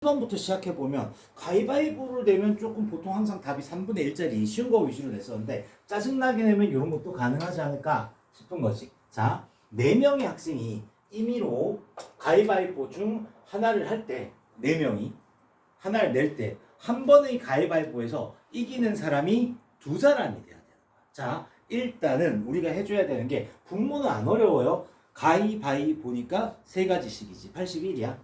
1번부터 시작해보면 가위바위보를 내면 조금 보통 항상 답이 3분의 1짜리 쉬운 거 위주로 냈었는데 짜증나게 내면 이런 것도 가능하지 않을까 싶은 거지. 자, 4명의 학생이 임의로 가위바위보 중 하나를 할 때 4명이 하나를 낼 때 한 번의 가위바위보에서 이기는 사람이 2사람이 돼야 되는 거야. 자, 일단은 우리가 해줘야 되는 게 분모는 안 어려워요. 가위바위보니까 3가지씩이지. 81이야.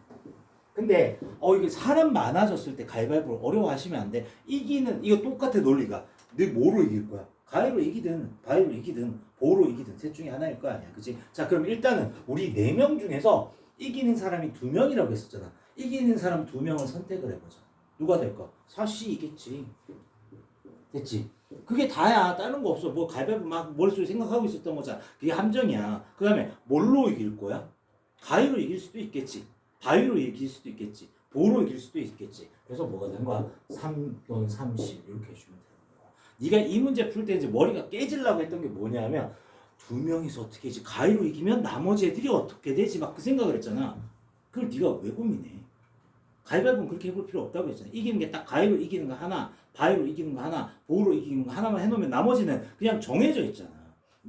근데 이게 사람 많아졌을 때 가위바위보를 어려워하시면 안 돼. 이기는 이거 똑같아 논리가. 너 뭐로 이길 거야? 가위로 이기든 바위로 이기든 보로 이기든 셋 중에 하나일 거 아니야. 그치? 자, 그럼 일단은 우리 4명 중에서 이기는 사람이 2명이라고 했었잖아. 이기는 사람 2명을 선택을 해보자. 누가 될까? 사시이겠지. 됐지? 그게 다야. 다른 거 없어. 뭐 가위바위보 막 머릿속에 생각하고 있었던 거잖아. 그게 함정이야. 그 다음에 뭘로 이길 거야? 가위로 이길 수도 있겠지. 바위로 이길 수도 있겠지. 보로 이길 수도 있겠지. 그래서 뭐가 되는 거야? 3 또는 30 이렇게 해주면 되는 거야. 네가 이 문제 풀 때 이제 머리가 깨지려고 했던 게 뭐냐면 2명이서 어떻게 하지? 가위로 이기면 나머지 애들이 어떻게 되지? 막 그 생각을 했잖아. 그걸 네가 왜 고민해? 가위바위보는 그렇게 해볼 필요 없다고 했잖아. 이기는 게 딱 가위로 이기는 거 하나, 바위로 이기는 거 하나, 보로 이기는 거 하나만 해놓으면 나머지는 그냥 정해져 있잖아.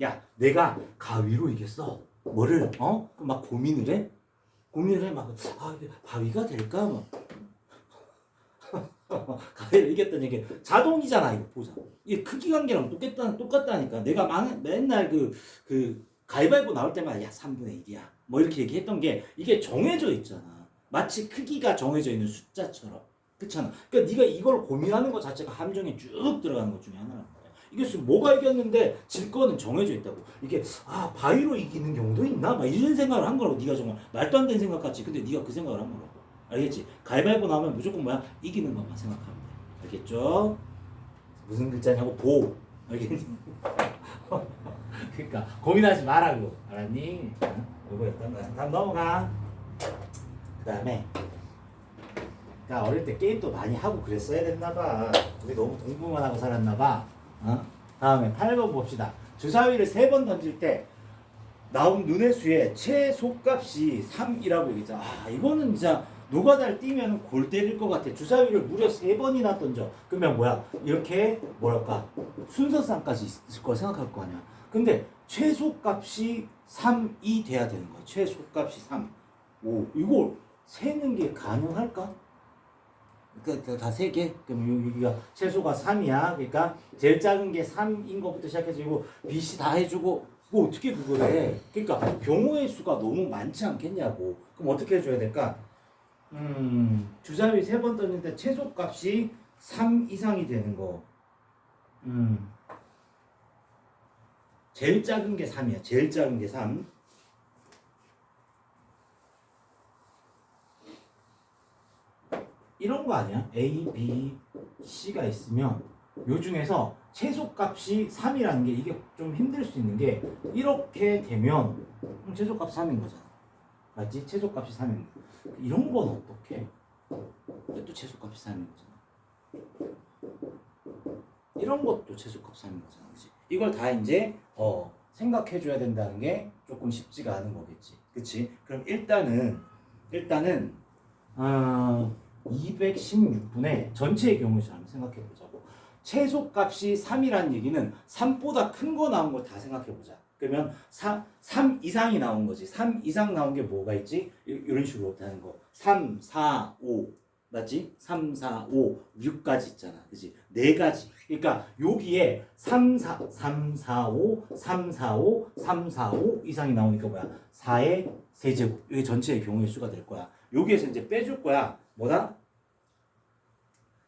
야, 내가 가위로 이겼어. 뭐를? 그럼 막 고민을 해? 고민을 해. 막 이게 바위가 될까? 막 가위로 이겼다는 얘기 자동이잖아. 이거 보자. 이게 크기 관계랑 똑같다니까. 내가 맨날 그 가위바위보 나올 때마다 야 3분의 1이야. 뭐 이렇게 얘기했던 게 이게 정해져 있잖아. 마치 크기가 정해져 있는 숫자처럼. 그렇잖아. 그러니까 네가 이걸 고민하는 것 자체가 함정에 쭉 들어가는 것 중에 하나란 말이야. 이게 뭐가 이겼는데 질 거는 정해져 있다고. 이게 바위로 이기는 경우도 있나? 막 이런 생각을 한 거라고. 네가 정말 말도 안 되는 생각 같지. 근데 네가 그 생각을 한 거라고. 알겠지? 가위바위보 나오면 무조건 뭐야? 이기는 것만 생각하면 돼. 알겠죠? 무슨 글자냐고 보. 알겠니? 그러니까 고민하지 말라고. 알았니? 요거였던 거야. 다음 넘어가. 그 다음에 그러니까 어릴 때 게임도 많이 하고 그랬어야 됐나봐. 우리 너무 공부만 하고 살았나봐. 다음에 8번 봅시다. 주사위를 3번 던질 때 나온 눈의 수의 최소값이 3이라고 얘기했잖아. 이거는 진짜 노가다를 띄면 골 때릴 것 같아. 주사위를 무려 3번이나 던져. 그러면 뭐야? 이렇게 뭐랄까 순서상까지 있을 걸 생각할 거 아니야. 근데 최소값이 3이 돼야 되는 거야. 최소값이 3. 이걸 세는 게 가능할까? 그러니까 다 3개? 그럼 여기가 최소가 3이야. 그러니까 제일 작은 게 3인 것부터 시작해서 이거 BC 다 해주고 뭐 어떻게 그걸 해? 그러니까 경우의 수가 너무 많지 않겠냐고. 그럼 어떻게 해줘야 될까? 주사위 3번 떴는데 최소값이 3 이상이 되는 거. 제일 작은 게 3이야. 제일 작은 게 3. 이런 거 아니야? A, B, C가 있으면 요 중에서 최소값이 3이라는 게 이게 좀 힘들 수 있는 게 이렇게 되면 최소값 3인 거잖아. 맞지? 최소값이 3인 거. 이런 건 어떻게? 또 최소값이 3인 거잖아. 이런 것도 최소값 3인 거잖아. 그치? 이걸 다 이제 생각해 줘야 된다는 게 조금 쉽지가 않은 거겠지. 그치? 그럼 일단은 216분의 전체의 경우에 한번 생각해 보자고. 최소값이 3이라는 얘기는 3보다 큰 거 나온 걸 다 생각해 보자. 그러면 3 이상이 나온 거지. 3 이상 나온 게 뭐가 있지? 이런 식으로 하는 거. 3, 4, 5. 맞지? 3, 4, 5, 6까지 있잖아. 그치? 4가지. 그러니까 여기에 3, 4, 5, 3, 4, 5, 3, 4, 5 이상이 나오니까 뭐야? 4의 세제곱. 이게 전체의 경우의 수가 될 거야. 여기에서 이제 빼줄 거야. 뭐다?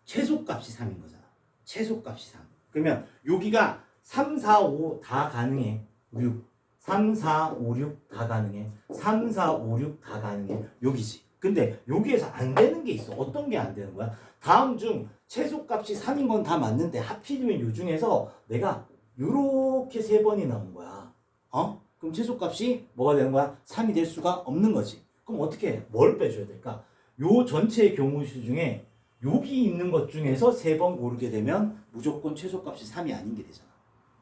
최소값이 3인 거잖아. 최소값이 3. 그러면 여기가 3, 4, 5 다 가능해. 6. 3, 4, 5, 6 다 가능해. 3, 4, 5, 6 다 가능해. 여기지. 근데 여기에서 안 되는 게 있어. 어떤 게 안 되는 거야? 다음 중 최소값이 3인 건 다 맞는데 하필이면 요 중에서 내가 요렇게 3번이 나온 거야. 그럼 최소값이 뭐가 되는 거야? 3이 될 수가 없는 거지. 그럼 어떻게 해? 뭘 빼줘야 될까? 요 전체의 경우수 중에 여기 있는 것 중에서 3번 고르게 되면 무조건 최소값이 3이 아닌 게 되잖아.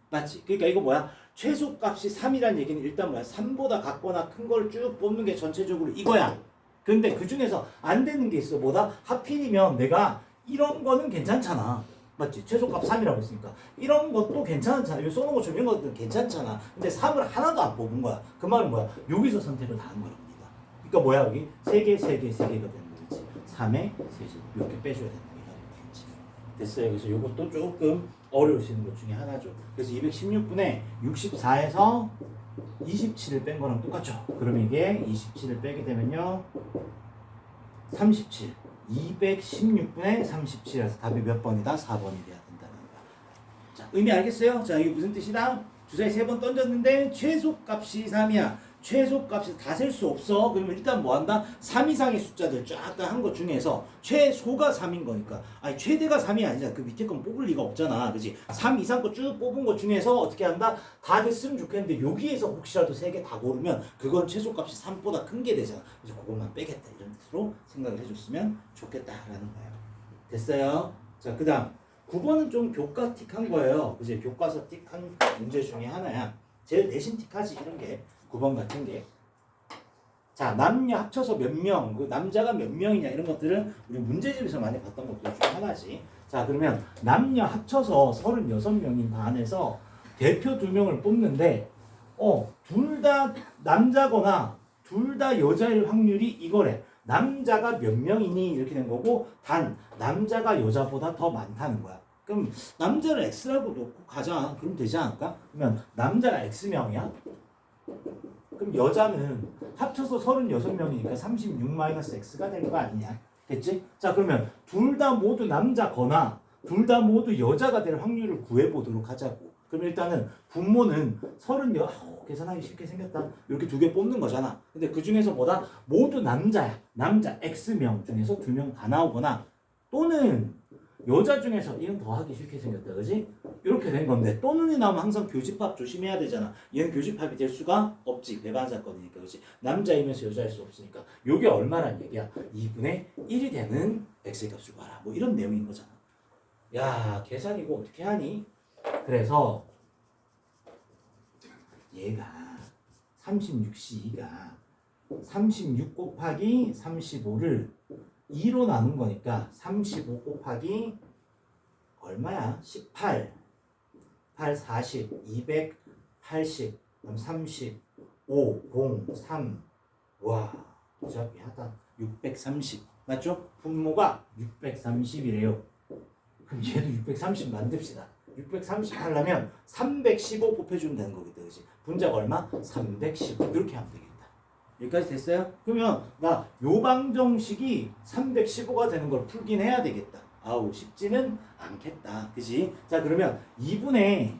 맞지? 그러니까 이거 뭐야? 최소값이 3이라는 얘기는 일단 뭐야? 3보다 같거나 큰 걸 쭉 뽑는 게 전체적으로 이거야. 근데 그 중에서 안 되는 게 있어. 뭐다? 하필이면 내가 이런 거는 괜찮잖아. 맞지? 최소값 3이라고 했으니까. 이런 것도 괜찮잖아. 여기 써놓은 것처럼 이런 것도 괜찮잖아. 근데 3을 하나도 안 뽑은 거야. 그 말은 뭐야? 여기서 선택을 다 한 거야, 우리가. 그러니까 뭐야, 여기? 3개, 3개, 3개가 되는 거지. 3에 3제 이렇게 빼줘야 되는 거야. 되겠지. 됐어요. 그래서 이것도 조금 어려울 수 있는 것 중에 하나죠. 그래서 216분에 64에서 27을 뺀 거랑 똑같죠. 그럼 이게 27을 빼게 되면요 37 216분의 37에서 답이 몇 번이다? 4번이 돼야 된다는 거야. 자, 의미 알겠어요? 자, 이게 무슨 뜻이다? 주사위 3번 던졌는데 최소값이 3이야. 최소값이 다 셀 수 없어. 그러면 일단 뭐 한다? 3 이상의 숫자들 쫙 다 한 것 중에서 최소가 3인 거니까. 아니, 최대가 3이 아니잖아. 그 밑에 건 뽑을 리가 없잖아. 그지? 3 이상 거 쭉 뽑은 것 중에서 어떻게 한다? 다 됐으면 좋겠는데 여기에서 혹시라도 3개 다 고르면 그건 최소값이 3보다 큰 게 되잖아. 그래서 그것만 빼겠다. 이런 뜻으로 생각을 해줬으면 좋겠다라는 거예요. 됐어요? 자, 그 다음 9번은 좀 교과 틱한 거예요. 그지? 교과서 틱한 문제 중에 하나야. 제일 대신 틱하지 이런 게 9번 같은 게. 자, 남녀 합쳐서 몇 명, 그 남자가 몇 명이냐 이런 것들은 우리 문제집에서 많이 봤던 것들 중에 하나지. 자, 그러면 남녀 합쳐서 36명인 반에서 대표 2명을 뽑는데 둘 다 남자거나 둘 다 여자일 확률이 이거래. 남자가 몇 명이니 이렇게 된 거고 단 남자가 여자보다 더 많다는 거야. 그럼 남자를 X라고 놓고 가자. 그럼 되지 않을까? 그러면 남자가 X명이야. 그럼 여자는 합쳐서 36명이니까 36-X가 될 거 아니냐. 됐지? 자, 그러면 둘 다 모두 남자거나 둘 다 모두 여자가 될 확률을 구해보도록 하자고. 그럼 일단은 분모는 계산하기 쉽게 생겼다. 이렇게 2개 뽑는 거잖아. 근데 그 중에서 뭐다? 모두 남자야. 남자 X명 중에서 2명 다 나오거나 또는 여자 중에서 이건 더하기 쉽게 생겼다. 그지? 이렇게 된 건데 또는이 나오면 항상 교집합 조심해야 되잖아. 얘는 교집합이 될 수가 없지. 배반 사건이니까. 그지? 남자이면서 여자일 수 없으니까. 요게 얼마란 얘기야? 2분의 1이 되는 X의 값을 구하라. 뭐 이런 내용인 거잖아. 야, 계산 이거 어떻게 하니? 그래서 얘가 36C가 36 곱하기 35를 2로 나눈 거니까 35 곱하기 얼마야? 18 8 40 280 그럼 35 0 3 와, 어차피 하다 630 맞죠? 분모가 630이래요. 그럼 얘도 630 만듭시다. 630 하려면 315 곱해주면 되는 거거든. 그치? 분자가 얼마? 315 이렇게 하면 되겠다. 여기까지 됐어요? 그러면 나 요 방정식이 315가 되는 걸 풀긴 해야 되겠다. 아우 쉽지는 않겠다. 그치? 자, 그러면 2분의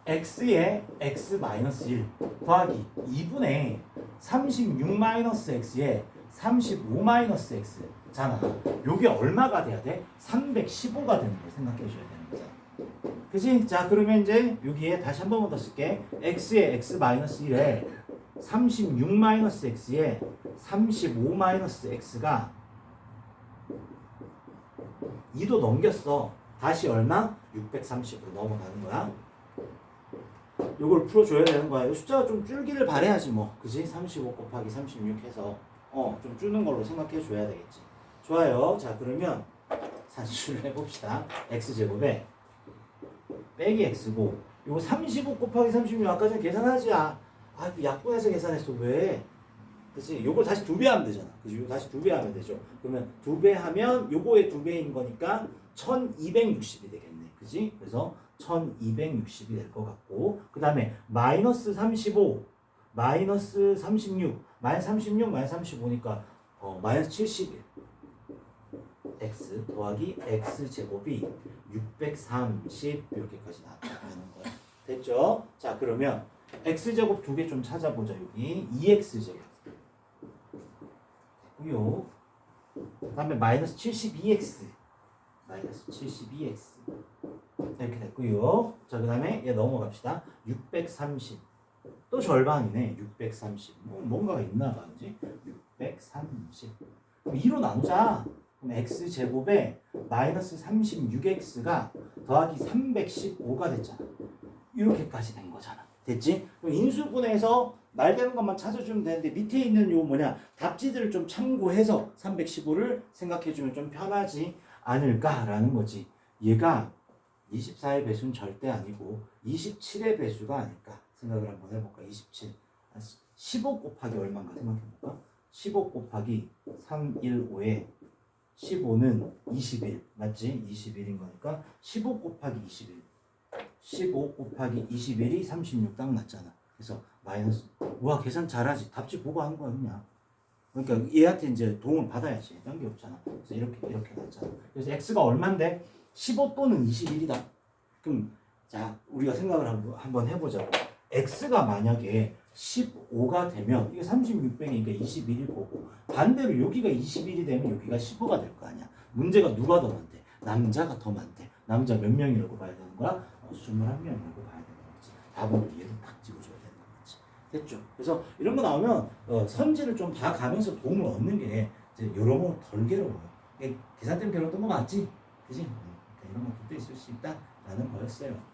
x의 x-1 더하기 2분의 36-x의 35-x 잖아. 요게 얼마가 돼야 돼? 315가 되는 걸 생각해 줘야 되는 거잖아. 그치? 자, 그러면 이제 여기에 다시 한 번만 더 쓸게. x의 x-1에 36-x의 35-x가 2도 넘겼어. 다시 얼마? 630으로 넘어가는 거야. 요걸 풀어줘야 되는 거야. 이 숫자가 좀 줄기를 바래야지 뭐. 그지? 35 곱하기 36 해서 좀 줄는 걸로 생각해 줘야 되겠지. 좋아요. 자, 그러면 산수를 해봅시다. x제곱에 빼기 x고 요거 35 곱하기 36 아까 전에 계산하지. 약분해서 계산했어. 왜? 그치? 요걸 다시 2배 하면 되잖아. 그치? 요거 다시 2배 하면 되죠. 그러면 2배 하면 요거의 2배인 거니까 1260이 되겠네. 그치? 그래서 1260이 될 것 같고, 그 다음에 마이너스 35, 마이너스 36, 마이너스 36, 마이너스 35니까 마이너스 71 x 더하기 x제곱이 630 이렇게까지 나타나는 거야. 됐죠? 자, 그러면 x제곱 2개 좀 찾아보자. 여기 2x제곱 됐고요. 그 다음에 마이너스 72x 마이너스 72x 이렇게 됐고요. 자, 그 다음에 얘 넘어갑시다. 630 또 절반이네. 630 뭔가가 있나 봐. 그지? 630 그럼 2로 나누자. 그럼 x제곱에 마이너스 36x가 더하기 315가 됐잖아. 이렇게까지 된 거잖아. 됐지? 그럼 인수분해서 말되는 것만 찾아주면 되는데 밑에 있는 요 뭐냐 답지들을 좀 참고해서 315를 생각해주면 좀 편하지 않을까라는 거지. 얘가 24의 배수는 절대 아니고 27의 배수가 아닐까 생각을 한번 해볼까. 27 15 곱하기 얼마인가 생각해볼까. 15 곱하기 315에 15는 21 맞지? 21인 거니까 15 곱하기 21 15 곱하기 21이 36 딱 맞잖아. 그래서 마이너스 우와 계산 잘하지. 답지 보고 한 거야 그냥. 그러니까 얘한테 이제 도움을 받아야지. 딴 게 없잖아. 그래서 이렇게 났잖아. 그래서 x가 얼마인데 15 또는 21이다. 그럼 자 우리가 생각을 한번 해보자고. x가 만약에 15가 되면 이게 36배니까 21일 거고 반대로 여기가 21이 되면 여기가 15가 될 거 아니야. 문제가 누가 더 많대? 남자가 더 많대. 남자 몇 명이라고 봐야 되는 거야? 21명이라고 봐야 되는 거지. 답은 얘를 딱 찍어줘야 되는 거지. 됐죠? 그래서 이런 거 나오면 선지를 좀 봐가면서 도움을 얻는 게 이제 여러 번 덜 괴로워요. 계산 때문에 괴로웠던 거 맞지? 그지? 이런 거 붙어 있을 수 있다라는 거였어요.